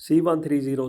C-130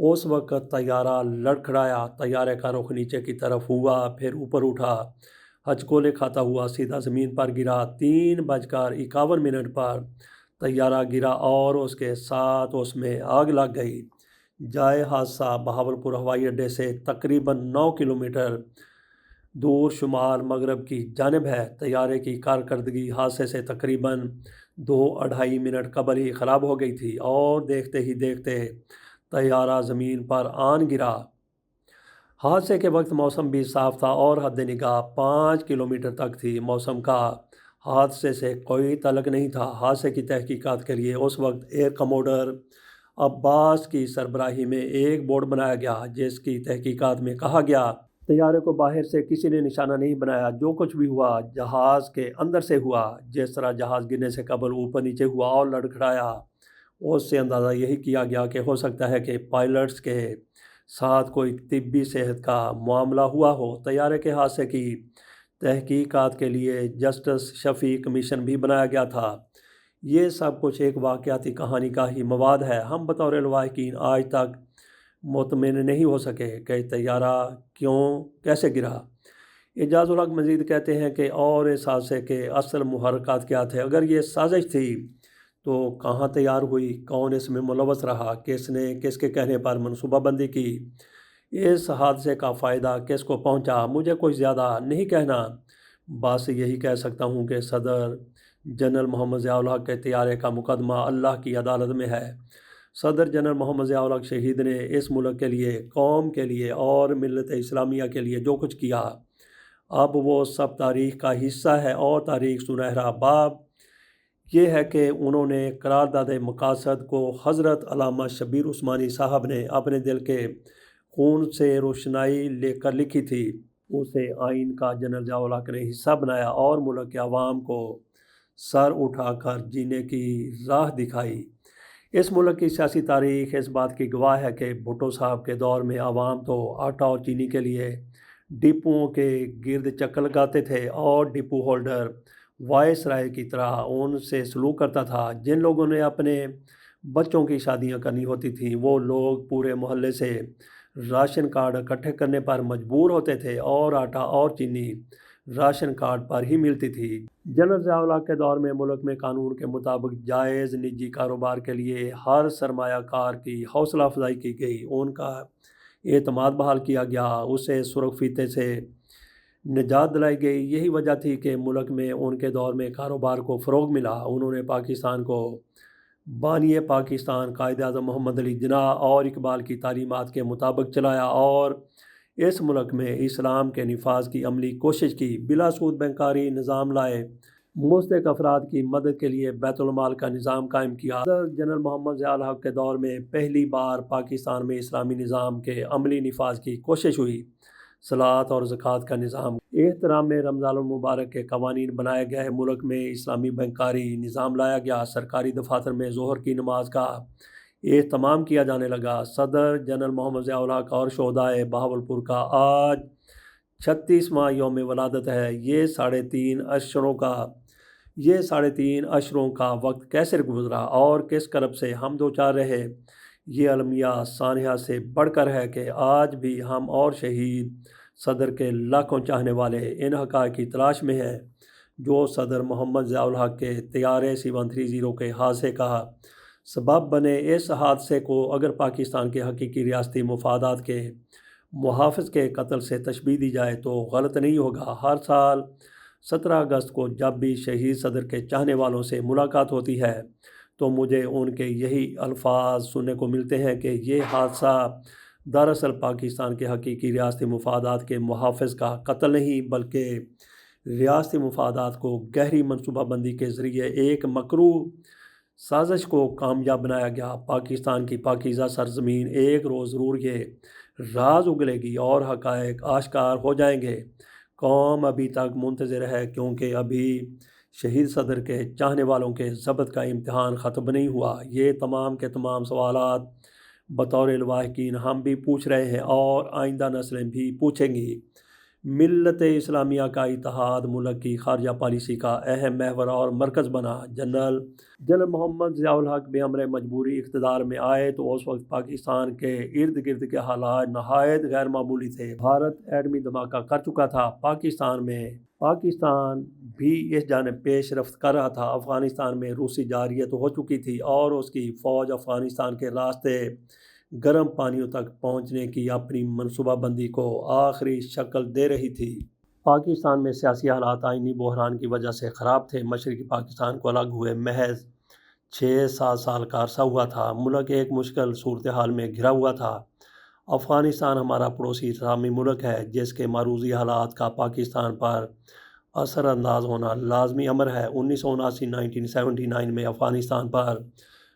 اس وقت طیارہ لڑکھڑایا، طیارے کا رخ نیچے کی طرف ہوا، پھر اوپر اٹھا، ہچکولے کھاتا ہوا سیدھا زمین پر گرا۔ 3:51 پر طیارہ گرا اور اس کے ساتھ اس میں آگ لگ گئی۔ جائے حادثہ بہاولپور ہوائی اڈے سے تقریباً 9 کلومیٹر دور شمال مغرب کی جانب ہے۔ طیارے کی کارکردگی حادثے سے تقریباً 2-2.5 منٹ قبل ہی خراب ہو گئی تھی اور دیکھتے ہی دیکھتے طیارہ زمین پر آن گرا۔ حادثے کے وقت موسم بھی صاف تھا اور حد نگاہ 5 کلومیٹر تک تھی۔ موسم کا حادثے سے کوئی تعلق نہیں تھا۔ حادثے کی تحقیقات کے لیے اس وقت ایئر کموڈر عباس کی سربراہی میں ایک بورڈ بنایا گیا، جس کی تحقیقات میں کہا گیا طیارے کو باہر سے کسی نے نشانہ نہیں بنایا، جو کچھ بھی ہوا جہاز کے اندر سے ہوا۔ جس طرح جہاز گرنے سے قبل اوپر نیچے ہوا اور لڑکھڑایا، اس سے اندازہ یہی کیا گیا کہ ہو سکتا ہے کہ پائلٹس کے ساتھ کوئی طبی صحت کا معاملہ ہوا ہو۔ طیارے کے حادثے کی تحقیقات کے لیے جسٹس شفیع کمیشن بھی بنایا گیا تھا۔ یہ سب کچھ ایک واقعاتی کہانی کا ہی مواد ہے۔ ہم بطور لواحقین آج تک مطمئن نہیں ہو سکے کہ طیارہ کیسے گرا۔ اعجاز الحق مزید کہتے ہیں کہ اور اس حادثے کے اصل محرکات کیا تھے؟ اگر یہ سازش تھی تو کہاں تیار ہوئی؟ کون اس میں ملوث رہا؟ کس نے کس کے کہنے پر منصوبہ بندی کی؟ اس حادثے کا فائدہ کس کو پہنچا؟ مجھے کچھ زیادہ نہیں کہنا، بس یہی کہہ سکتا ہوں کہ صدر جنرل محمد ضیاء الحق کے طیارے کا مقدمہ اللہ کی عدالت میں ہے۔ صدر جنرل محمد ضیاء الحق شہید نے اس ملک کے لیے، قوم کے لیے اور ملت اسلامیہ کے لیے جو کچھ کیا، اب وہ سب تاریخ کا حصہ ہے اور تاریخ سنہرا باب یہ ہے کہ انہوں نے قرارداد مقاصد کو حضرت علامہ شبیر عثمانی صاحب نے اپنے دل کے خون سے روشنائی لے کر لکھی تھی، اسے آئین کا جنرل ضیاء الحق نے حصہ بنایا اور ملک کے عوام کو سر اٹھا کر جینے کی راہ دکھائی۔ اس ملک کی سیاسی تاریخ اس بات کی گواہ ہے کہ بھٹو صاحب کے دور میں عوام تو آٹا اور چینی کے لیے ڈپوؤں کے گرد چکر لگاتے تھے اور ڈپو ہولڈر وائس رائے کی طرح ان سے سلوک کرتا تھا۔ جن لوگوں نے اپنے بچوں کی شادیاں کرنی ہوتی تھیں، وہ لوگ پورے محلے سے راشن کارڈ اکٹھے کرنے پر مجبور ہوتے تھے اور آٹا اور چینی راشن کارڈ پر ہی ملتی تھی۔ جنرل ضیاء الحق کے دور میں ملک میں قانون کے مطابق جائز نجی کاروبار کے لیے ہر سرمایہ کار کی حوصلہ افزائی کی گئی، ان کا اعتماد بحال کیا گیا، اسے سرخ فیتے سے نجات دلائی گئی۔ یہی وجہ تھی کہ ملک میں ان کے دور میں کاروبار کو فروغ ملا۔ انہوں نے پاکستان کو بانی پاکستان قائد اعظم محمد علی جناح اور اقبال کی تعلیمات کے مطابق چلایا اور اس ملک میں اسلام کے نفاذ کی عملی کوشش کی۔ بلا سود بینکاری نظام لائے، مستحق افراد کی مدد کے لیے بیت المال کا نظام قائم کیا۔ صدر جنرل محمد ضیاء الحق کے دور میں پہلی بار پاکستان میں اسلامی نظام کے عملی نفاذ کی کوشش ہوئی۔ صلاۃ اور زکوٰۃ کا نظام، احترام میں رمضان المبارک کے قوانین بنائے گئے، ملک میں اسلامی بینکاری نظام لایا گیا، سرکاری دفاتر میں ظہر کی نماز کا اہتمام کیا جانے لگا۔ صدر جنرل محمد ضیاء الحق اور شہدائے بہاولپور کا آج 36واں یوم ولادت ہے۔ یہ 3.5 اشروں کا وقت کیسے گزرا اور کس کرب سے ہم دوچار رہے، یہ المیہ سانحہ سے بڑھ کر ہے کہ آج بھی ہم اور شہید صدر کے لاکھوں چاہنے والے ان حقائق کی تلاش میں ہیں جو صدر محمد ضیاء الحق کے طیارے C-130 کے حادثے کا سبب بنے۔ اس حادثے کو اگر پاکستان کے حقیقی ریاستی مفادات کے محافظ کے قتل سے تشبیہ دی جائے تو غلط نہیں ہوگا۔ ہر سال 17 اگست کو جب بھی شہید صدر کے چاہنے والوں سے ملاقات ہوتی ہے تو مجھے ان کے یہی الفاظ سننے کو ملتے ہیں کہ یہ حادثہ دراصل پاکستان کے حقیقی ریاستی مفادات کے محافظ کا قتل نہیں، بلکہ ریاستی مفادات کو گہری منصوبہ بندی کے ذریعے ایک مکروہ سازش کو کامیاب بنایا گیا۔ پاکستان کی پاکیزہ سرزمین ایک روز ضرور یہ راز اگلے گی اور حقائق آشکار ہو جائیں گے۔ قوم ابھی تک منتظر ہے کیونکہ ابھی شہید صدر کے چاہنے والوں کے ضبط کا امتحان ختم نہیں ہوا۔ یہ تمام کے تمام سوالات بطور لواحقین ہم بھی پوچھ رہے ہیں اور آئندہ نسلیں بھی پوچھیں گی۔ ملت اسلامیہ کا اتحاد ملک کی خارجہ پالیسی کا اہم محور اور مرکز بنا۔ جنرل محمد ضیاء الحق بامر مجبوری اقتدار میں آئے تو اس وقت پاکستان کے ارد گرد کے حالات نہایت غیر معمولی تھے۔ بھارت ایٹمی دھماکہ کر چکا تھا۔ پاکستان بھی اس جانب پیش رفت کر رہا تھا۔ افغانستان میں روسی جارحیت ہو چکی تھی اور اس کی فوج افغانستان کے راستے گرم پانیوں تک پہنچنے کی اپنی منصوبہ بندی کو آخری شکل دے رہی تھی۔ پاکستان میں سیاسی حالات آئینی بحران کی وجہ سے خراب تھے۔ مشرقی پاکستان کو الگ ہوئے محض 6-7 سال کا عرصہ ہوا تھا۔ ملک ایک مشکل صورتحال میں گھرا ہوا تھا۔ افغانستان ہمارا پڑوسی اسلامی ملک ہے جس کے معروضی حالات کا پاکستان پر اثر انداز ہونا لازمی امر ہے۔ 1979 میں افغانستان پر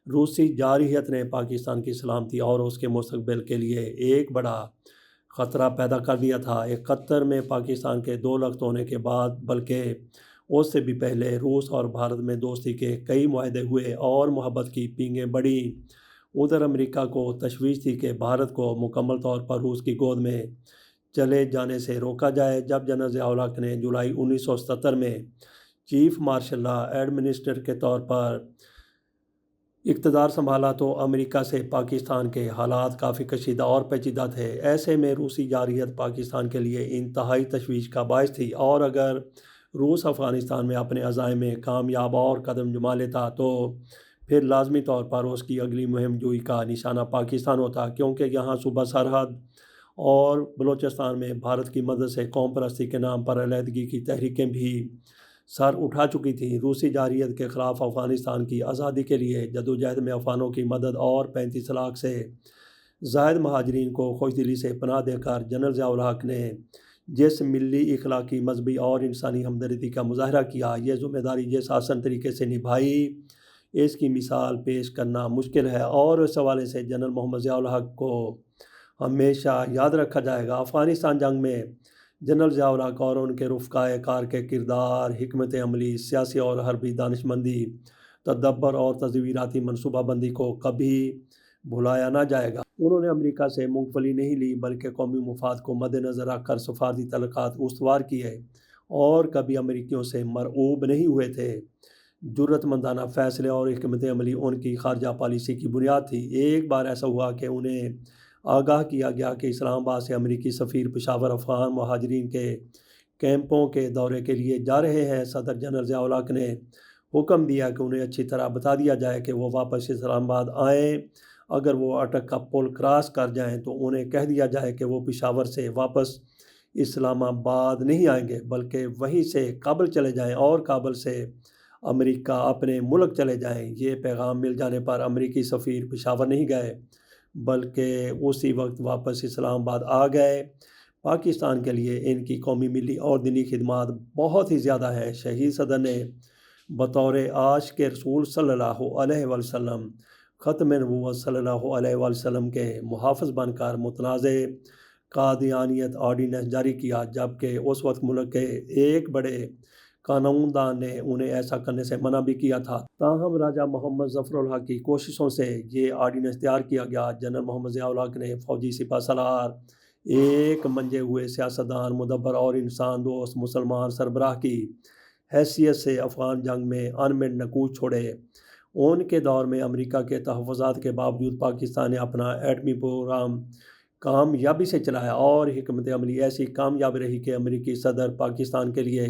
روسی جارحیت نے پاکستان کی سلامتی اور اس کے مستقبل کے لیے ایک بڑا خطرہ پیدا کر دیا تھا۔ 71 میں پاکستان کے 2 لخت ہونے کے بعد بلکہ اس سے بھی پہلے روس اور بھارت میں دوستی کے کئی معاہدے ہوئے اور محبت کی پینگیں بڑھیں۔ ادھر امریکہ کو تشویش تھی کہ بھارت کو مکمل طور پر روس کی گود میں چلے جانے سے روکا جائے۔ جب جنرل ضیاء الحق نے جولائی 1977 میں چیف مارشل لا ایڈمنسٹریٹر کے طور پر اقتدار سنبھالا تو امریکہ سے پاکستان کے حالات کافی کشیدہ اور پیچیدہ تھے۔ ایسے میں روسی جارحیت پاکستان کے لیے انتہائی تشویش کا باعث تھی اور اگر روس افغانستان میں اپنے عزائم میں کامیاب اور قدم جما لیتا تو پھر لازمی طور پر اس کی اگلی مہم جوئی کا نشانہ پاکستان ہوتا، کیونکہ یہاں صوبہ سرحد اور بلوچستان میں بھارت کی مدد سے قوم پرستی کے نام پر علیحدگی کی تحریکیں بھی سر اٹھا چکی تھیں۔ روسی جارحیت کے خلاف افغانستان کی آزادی کے لیے جدوجہد میں افغانوں کی مدد اور 35 لاکھ سے زائد مہاجرین کو خوش دلی سے پناہ دے کر جنرل ضیاء الحق نے جس ملی اخلاقی مذہبی اور انسانی ہمدردی کا مظاہرہ کیا، یہ ذمہ داری جس آسان طریقے سے نبھائی، اس کی مثال پیش کرنا مشکل ہے اور اس حوالے سے جنرل محمد ضیاء الحق کو ہمیشہ یاد رکھا جائے گا۔ افغانستان جنگ میں جنرل ضیاء الحق اور ان کے رفقائے کار کے کردار، حکمت عملی، سیاسی اور حربی دانشمندی، تدبر اور تدبیراتی منصوبہ بندی کو کبھی بھلایا نہ جائے گا۔ انہوں نے امریکہ سے منگفلی نہیں لی بلکہ قومی مفاد کو مد نظر رکھ کر سفارتی تعلقات استوار کیے اور کبھی امریکیوں سے مرعوب نہیں ہوئے تھے۔ جرأت مندانہ فیصلے اور حکمت عملی ان کی خارجہ پالیسی کی بنیاد تھی۔ ایک بار ایسا ہوا کہ انہیں آگاہ کیا گیا کہ اسلام آباد سے امریکی سفیر پشاور افغان مہاجرین کے کیمپوں کے دورے کے لیے جا رہے ہیں۔ صدر جنرل ضیاء الحق نے حکم دیا کہ انہیں اچھی طرح بتا دیا جائے کہ وہ واپس اسلام آباد آئیں۔ اگر وہ اٹک کا پل کراس کر جائیں تو انہیں کہہ دیا جائے کہ وہ پشاور سے واپس اسلام آباد نہیں آئیں گے بلکہ وہیں سے کابل چلے جائیں اور کابل سے امریکہ اپنے ملک چلے جائیں۔ یہ پیغام مل جانے پر امریکی سفیر پشاور نہیں گئے بلکہ اسی وقت واپس اسلام آباد آ گئے۔ پاکستان کے لیے ان کی قومی، ملی اور دینی خدمات بہت ہی زیادہ ہیں۔ شہید صدر نے بطور عاشق رسول صلی اللہ علیہ وسلم، ختم نبوت صلی اللہ علیہ وسلم کے محافظ بن کر متنازع قادیانیت آرڈیننس جاری کیا، جبکہ اس وقت ملک کے ایک بڑے قانون دان نے انہیں ایسا کرنے سے منع بھی کیا تھا۔ تاہم راجہ محمد ظفر الحق کی کوششوں سے یہ آرڈیننس تیار کیا گیا۔ جنرل محمد ضیاء الحق نے فوجی سپہ سالار، ایک منجے ہوئے سیاستدان، مدبر اور انسان دوست مسلمان سربراہ کی حیثیت سے افغان جنگ میں ان منٹ نقوش چھوڑے۔ ان کے دور میں امریکہ کے تحفظات کے باوجود پاکستان نے اپنا ایٹمی پروگرام کامیابی سے چلایا اور حکمت عملی ایسی کامیاب رہی کہ امریکی صدر پاکستان کے لیے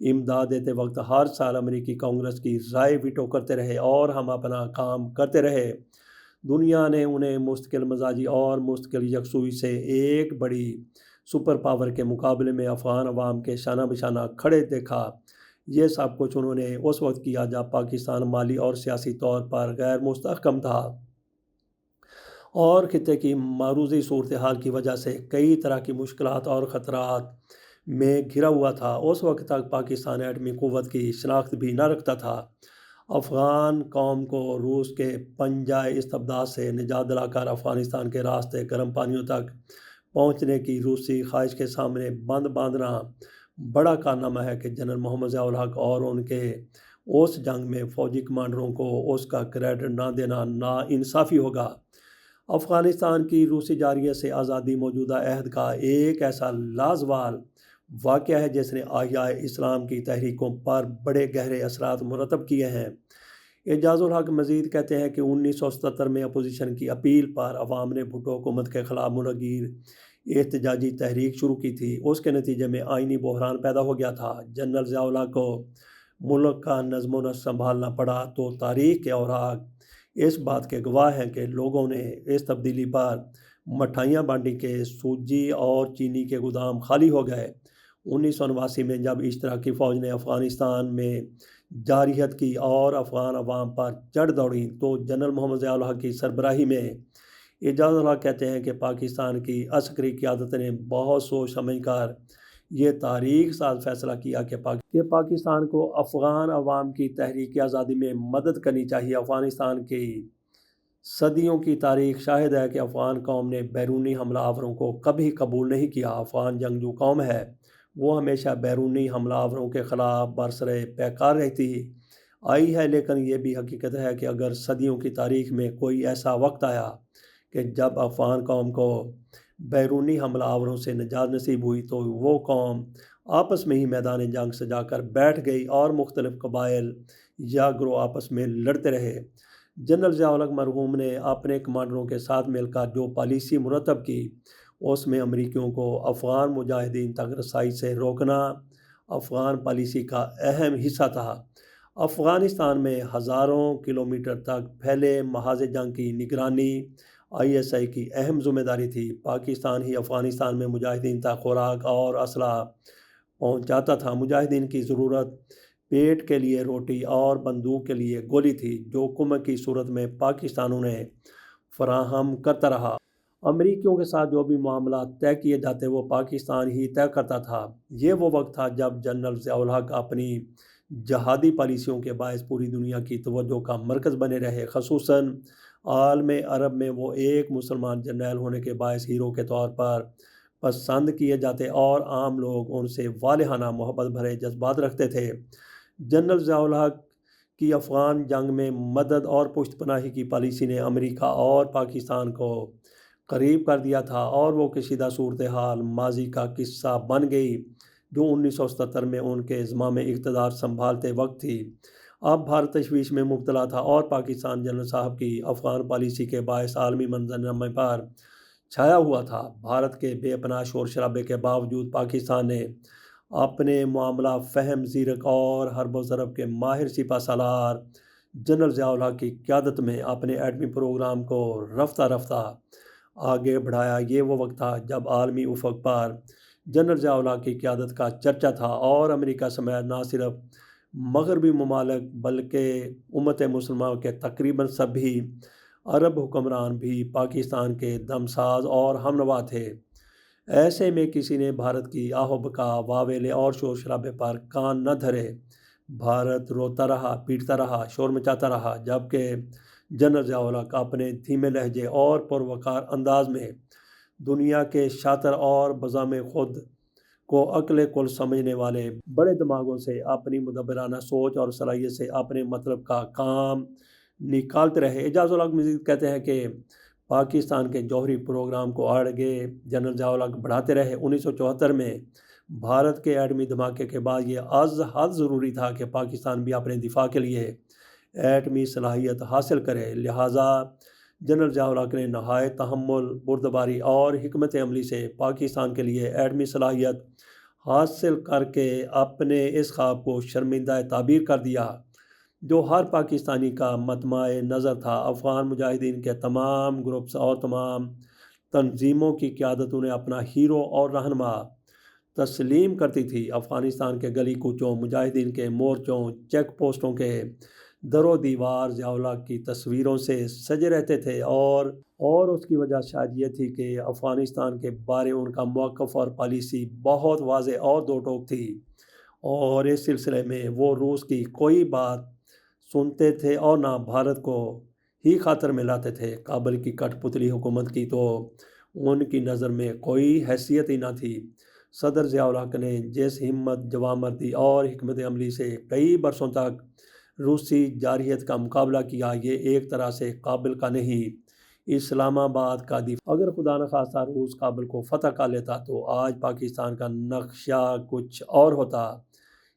امداد دیتے وقت ہر سال امریکی کانگریس کی رائے ویٹو کرتے رہے اور ہم اپنا کام کرتے رہے۔ دنیا نے انہیں مستقل مزاجی اور مستقل یکسوئی سے ایک بڑی سپر پاور کے مقابلے میں افغان عوام کے شانہ بشانہ کھڑے دیکھا۔ یہ سب کچھ انہوں نے اس وقت کیا جب پاکستان مالی اور سیاسی طور پر غیر مستحکم تھا اور خطے کی معروضی صورتحال کی وجہ سے کئی طرح کی مشکلات اور خطرات میں گھرا ہوا تھا۔ اس وقت تک پاکستان ایٹمی قوت کی شناخت بھی نہ رکھتا تھا۔ افغان قوم کو روس کے پنجۂ استبداد سے نجات دلا کر افغانستان کے راستے گرم پانیوں تک پہنچنے کی روسی خواہش کے سامنے بند باندھنا بڑا کارنامہ ہے کہ جنرل محمد ضیاء الحق اور ان کے اس جنگ میں فوجی کمانڈروں کو اس کا کریڈٹ نہ دینا نا انصافی ہوگا۔ افغانستان کی روسی جارحیت سے آزادی موجودہ عہد کا ایک ایسا لازوال واقعہ ہے جس نے احیاء اسلام کی تحریکوں پر بڑے گہرے اثرات مرتب کیے ہیں۔ اعجاز الحق مزید کہتے ہیں کہ 1977 میں اپوزیشن کی اپیل پر عوام نے بھٹو حکومت کے خلاف منگیر احتجاجی تحریک شروع کی تھی۔ اس کے نتیجے میں آئینی بحران پیدا ہو گیا تھا۔ جنرل ضیاء الحق کو ملک کا نظم و نسق سنبھالنا پڑا تو تاریخ کے اوراق اس بات کے گواہ ہیں کہ لوگوں نے اس تبدیلی پر مٹھائیاں بانٹی کہ سوجی اور چینی کے گودام خالی ہو گئے۔ 1989 میں جب اشتراکی فوج نے افغانستان میں جارحیت کی اور افغان عوام پر چڑھ دوڑی تو جنرل محمد ضیاء الحق کی سربراہی میں اعجاز الحق کہتے ہیں کہ پاکستان کی عسکری قیادت نے بہت سوچ سمجھ کر یہ تاریخ ساز فیصلہ کیا کہ پاکستان کو افغان عوام کی تحریک آزادی میں مدد کرنی چاہیے۔ افغانستان کی صدیوں کی تاریخ شاہد ہے کہ افغان قوم نے بیرونی حملہ آوروں کو کبھی قبول نہیں کیا۔ افغان جنگجو قوم ہے، وہ ہمیشہ بیرونی حملہ آوروں کے خلاف برسرِ پیکار رہتی آئی ہے، لیکن یہ بھی حقیقت ہے کہ اگر صدیوں کی تاریخ میں کوئی ایسا وقت آیا کہ جب افغان قوم کو بیرونی حملہ آوروں سے نجات نصیب ہوئی تو وہ قوم آپس میں ہی میدان جنگ سجا کر بیٹھ گئی اور مختلف قبائل یا گروہ آپس میں لڑتے رہے۔ جنرل ضیاء الحق مرحوم نے اپنے کمانڈروں کے ساتھ مل کر جو پالیسی مرتب کی اس میں امریکیوں کو افغان مجاہدین تک رسائی سے روکنا افغان پالیسی کا اہم حصہ تھا۔ افغانستان میں ہزاروں کلومیٹر تک پھیلے محاذ جنگ کی نگرانی ISI کی اہم ذمہ داری تھی۔ پاکستان ہی افغانستان میں مجاہدین تک خوراک اور اسلحہ پہنچاتا تھا۔ مجاہدین کی ضرورت پیٹ کے لیے روٹی اور بندوق کے لیے گولی تھی، جو حکومت کی صورت میں پاکستان انہیں فراہم کرتا رہا۔ امریکیوں کے ساتھ جو بھی معاملات طے کیے جاتے وہ پاکستان ہی طے کرتا تھا۔ یہ وہ وقت تھا جب جنرل ضیاء الحق اپنی جہادی پالیسیوں کے باعث پوری دنیا کی توجہ کا مرکز بنے رہے، خصوصاً عالم عرب میں وہ ایک مسلمان جرنیل ہونے کے باعث ہیرو کے طور پر پسند کیے جاتے اور عام لوگ ان سے والہانہ محبت بھرے جذبات رکھتے تھے۔ جنرل ضیاء الحق کی افغان جنگ میں مدد اور پشت پناہی کی پالیسی نے امریکہ اور پاکستان کو قریب کر دیا تھا، اور وہ کشیدہ صورتحال ماضی کا قصہ بن گئی جو 1977 میں ان کے زمام اقتدار سنبھالتے وقت تھی۔ اب بھارت تشویش میں مبتلا تھا اور پاکستان جنرل صاحب کی افغان پالیسی کے باعث عالمی منظرنامے پر چھایا ہوا تھا۔ بھارت کے بے پناہ شور شرابے کے باوجود پاکستان نے اپنے معاملہ فہم زیرک اور حرب و ضرب کے ماہر سپہ سالار جنرل ضیاء الحق کی قیادت میں اپنے ایٹمی پروگرام کو رفتہ رفتہ آگے بڑھایا۔ یہ وہ وقت تھا جب عالمی افق پر جنرل ضیاء الحق کی قیادت کا چرچا تھا اور امریکہ سمیت نہ صرف مغربی ممالک بلکہ امت مسلمہ کے تقریباً سبھی عرب حکمران بھی پاکستان کے دمساز اور ہمنوا تھے۔ ایسے میں کسی نے بھارت کی آہ و بکا، واویلے اور شور شرابے پر کان نہ دھرے۔ بھارت روتا رہا، پیٹتا رہا، شور مچاتا رہا، جبکہ جنرل ضیاء الحق اپنے دھیمے لہجے اور پروقار انداز میں دنیا کے شاطر اور بزعم خود کو عقل کل سمجھنے والے بڑے دماغوں سے اپنی مدبرانہ سوچ اور صلاحیت سے اپنے مطلب کا کام نکالتے رہے۔ اعجاز الحق مزید کہتے ہیں کہ پاکستان کے جوہری پروگرام کو آگے جنرل ضیاء الحق بڑھاتے رہے۔ 1974 میں بھارت کے ایٹمی دھماکے کے بعد یہ از حد ضروری تھا کہ پاکستان بھی اپنے دفاع کے لیے ایٹمی صلاحیت حاصل کرے، لہٰذا جنرل ضیاء الحق نے نہایت تحمل، بردباری اور حکمت عملی سے پاکستان کے لیے ایٹمی صلاحیت حاصل کر کے اپنے اس خواب کو شرمندہ تعبیر کر دیا جو ہر پاکستانی کا مطمع نظر تھا۔ افغان مجاہدین کے تمام گروپس اور تمام تنظیموں کی قیادت انہیں اپنا ہیرو اور رہنما تسلیم کرتی تھی۔ افغانستان کے گلی کوچوں، مجاہدین کے مورچوں، چیک پوسٹوں کے در و دیوار ضیاء الحق کی تصویروں سے سجے رہتے تھے، اور اس کی وجہ شاید یہ تھی کہ افغانستان کے بارے ان کا موقف اور پالیسی بہت واضح اور دو ٹوک تھی، اور اس سلسلے میں وہ روس کی کوئی بات سنتے تھے اور نہ بھارت کو ہی خاطر میں لاتے تھے۔ کابل کی کٹ پتلی حکومت کی تو ان کی نظر میں کوئی حیثیت ہی نہ تھی۔ صدر ضیاء الحق نے جس ہمت، جوانمردی اور حکمت عملی سے کئی برسوں تک روسی جارحیت کا مقابلہ کیا، یہ ایک طرح سے کابل کا نہیں، اسلام آباد کا دفاع۔ اگر خدا نخواستہ روس کابل کو فتح کر لیتا تو آج پاکستان کا نقشہ کچھ اور ہوتا۔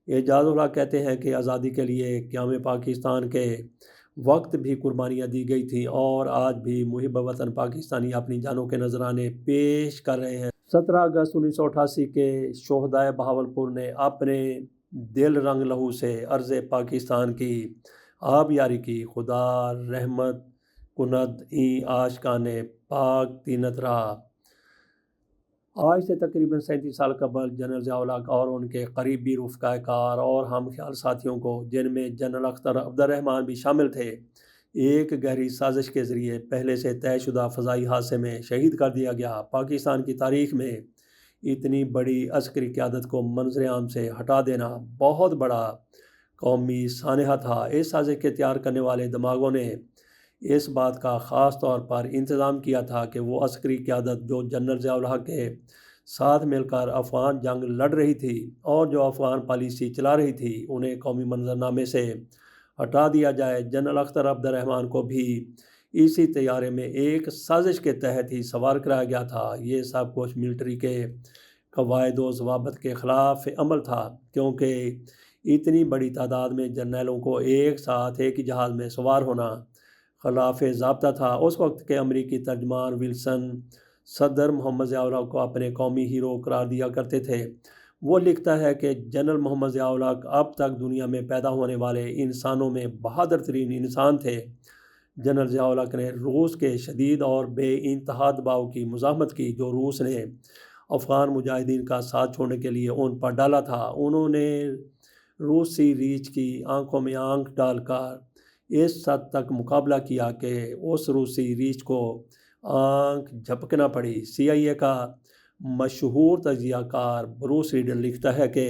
اعجاز الحق کہتے ہیں کہ آزادی کے لیے قیام پاکستان کے وقت بھی قربانیاں دی گئی تھیں اور آج بھی محب وطن پاکستانی اپنی جانوں کے نذرانے پیش کر رہے ہیں۔ 17 اگست 1988 کے شہدائے بہاولپور نے اپنے دل رنگ لہو سے عرض پاکستان کی آبیاری کی۔ خدا رحمت کند این عاشقان پاک تینت رہا۔ آج سے تقریباً 37 سال قبل جنرل ضیاء الحق اور ان کے قریبی رفقائے کار اور ہم خیال ساتھیوں کو، جن میں جنرل اختر عبدالرحمن بھی شامل تھے، ایک گہری سازش کے ذریعے پہلے سے طے شدہ فضائی حادثے میں شہید کر دیا گیا۔ پاکستان کی تاریخ میں اتنی بڑی عسکری قیادت کو منظر عام سے ہٹا دینا بہت بڑا قومی سانحہ تھا۔ اس سازش کے تیار کرنے والے دماغوں نے اس بات کا خاص طور پر انتظام کیا تھا کہ وہ عسکری قیادت جو جنرل ضیاء الحق کے ساتھ مل کر افغان جنگ لڑ رہی تھی اور جو افغان پالیسی چلا رہی تھی، انہیں قومی منظرنامے سے ہٹا دیا جائے۔ جنرل اختر عبدالرحمن کو بھی اسی طیارے میں ایک سازش کے تحت ہی سوار کرایا گیا تھا۔ یہ سب کچھ ملٹری کے قواعد و ضوابط کے خلاف عمل تھا، کیونکہ اتنی بڑی تعداد میں جرنیلوں کو ایک ساتھ ایک ہی جہاز میں سوار ہونا خلاف ضابطہ تھا۔ اس وقت کے امریکی ترجمان ولسن صدر محمد ضیاء الحق کو اپنے قومی ہیرو قرار دیا کرتے تھے۔ وہ لکھتا ہے کہ جنرل محمد ضیاء الحق اب تک دنیا میں پیدا ہونے والے انسانوں میں بہادر ترین انسان تھے۔ جنرل ضیاء الحق نے روس کے شدید اور بے انتہا دباؤ کی مزاحمت کی جو روس نے افغان مجاہدین کا ساتھ چھوڑنے کے لیے ان پر ڈالا تھا۔ انہوں نے روسی ریچھ کی آنکھوں میں آنکھ ڈال کر اس حد تک مقابلہ کیا کہ اس روسی ریچھ کو آنکھ جھپکنا پڑی۔ CIA کا مشہور تجزیہ کار بروس ریڈل لکھتا ہے کہ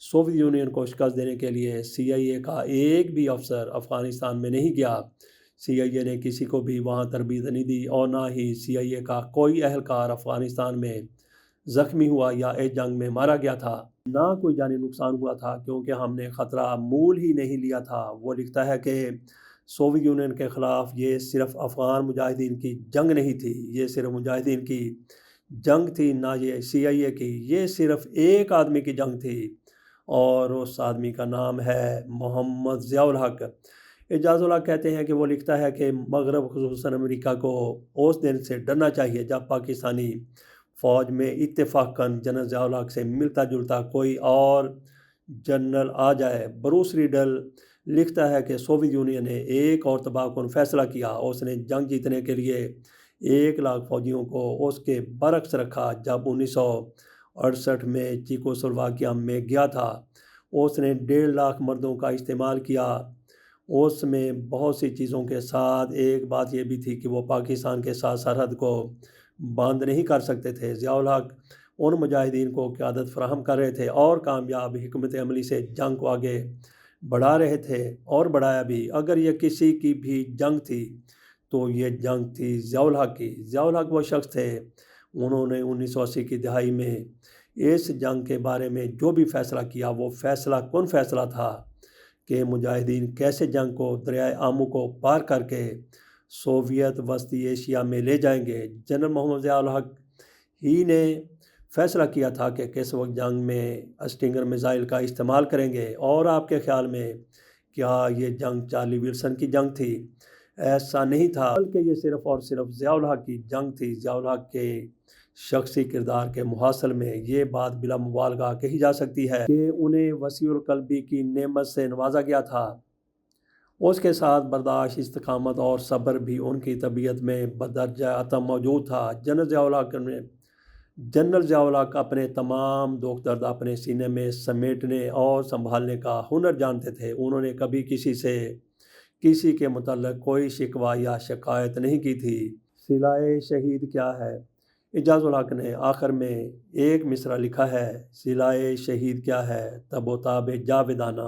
سوویت یونین کو شکست دینے کے لیے CIA کا ایک بھی افسر افغانستان میں نہیں گیا۔ CIA نے کسی کو بھی وہاں تربیت نہیں دی اور نہ ہی CIA کا کوئی اہلکار افغانستان میں زخمی ہوا یا اس جنگ میں مارا گیا تھا۔ نہ کوئی جانی نقصان ہوا تھا کیونکہ ہم نے خطرہ مول ہی نہیں لیا تھا۔ وہ لکھتا ہے کہ سوویت یونین کے خلاف یہ صرف افغان مجاہدین کی جنگ نہیں تھی، یہ صرف مجاہدین کی جنگ تھی، نہ یہ CIA کی۔ یہ صرف ایک آدمی کی جنگ تھی اور اس آدمی کا نام ہے محمد ضیاء الحق۔ اعجاز الحق کہتے ہیں کہ وہ لکھتا ہے کہ مغرب خصوصاً امریکہ کو اس دن سے ڈرنا چاہیے جب پاکستانی فوج میں اتفاقاً جنرل ضیاء الحق سے ملتا جلتا کوئی اور جنرل آ جائے۔ بروس ریڈل لکھتا ہے کہ سوویت یونین نے ایک اور تباہ کن فیصلہ کیا۔ اس نے جنگ جیتنے کے لیے 1 لاکھ فوجیوں کو اس کے برعکس رکھا۔ جب 1968 میں چیکوسلواکیہ میں گیا تھا، اس نے 1.5 لاکھ مردوں کا استعمال کیا۔ اس میں بہت سی چیزوں کے ساتھ ایک بات یہ بھی تھی کہ وہ پاکستان کے ساتھ سرحد کو بند نہیں کر سکتے تھے۔ ضیاء الحق ان مجاہدین کو قیادت فراہم کر رہے تھے اور کامیاب حکمت عملی سے جنگ کو آگے بڑھا رہے تھے اور بڑھایا بھی۔ اگر یہ کسی کی بھی جنگ تھی تو یہ جنگ تھی ضیاء الحق کی۔ ضیاء الحق وہ شخص تھے، انہوں نے 1980 کی دہائی میں اس جنگ کے بارے میں جو بھی فیصلہ کیا وہ فیصلہ کن فیصلہ تھا کہ مجاہدین کیسے جنگ کو دریائے آمو کو پار کر کے سوویت وسطی ایشیا میں لے جائیں گے۔ جنرل محمد ضیاء الحق ہی نے فیصلہ کیا تھا کہ کس وقت جنگ میں اسٹنگر میزائل کا استعمال کریں گے۔ اور آپ کے خیال میں کیا یہ جنگ چارلی ولسن کی جنگ تھی؟ ایسا نہیں تھا، بلکہ یہ صرف اور صرف ضیاء الحق کی جنگ تھی۔ ضیاء الحق کے شخصی کردار کے محاصل میں یہ بات بلا مبالغہ کہی جا سکتی ہے کہ انہیں وسیع القلبی کی نعمت سے نوازا گیا تھا۔ اس کے ساتھ برداشت، استقامت اور صبر بھی ان کی طبیعت میں بدرجہ عطا موجود تھا۔ جنرل ضیاء الحق اپنے تمام دکھ درد اپنے سینے میں سمیٹنے اور سنبھالنے کا ہنر جانتے تھے۔ انہوں نے کبھی کسی کے متعلق کوئی شکوہ یا شکایت نہیں کی تھی۔ صلائے شہید کیا ہے؟ اعجاز الحق نے آخر میں ایک مصرع لکھا ہے: صلائے شہید کیا ہے، تب و تاب جاویدانہ۔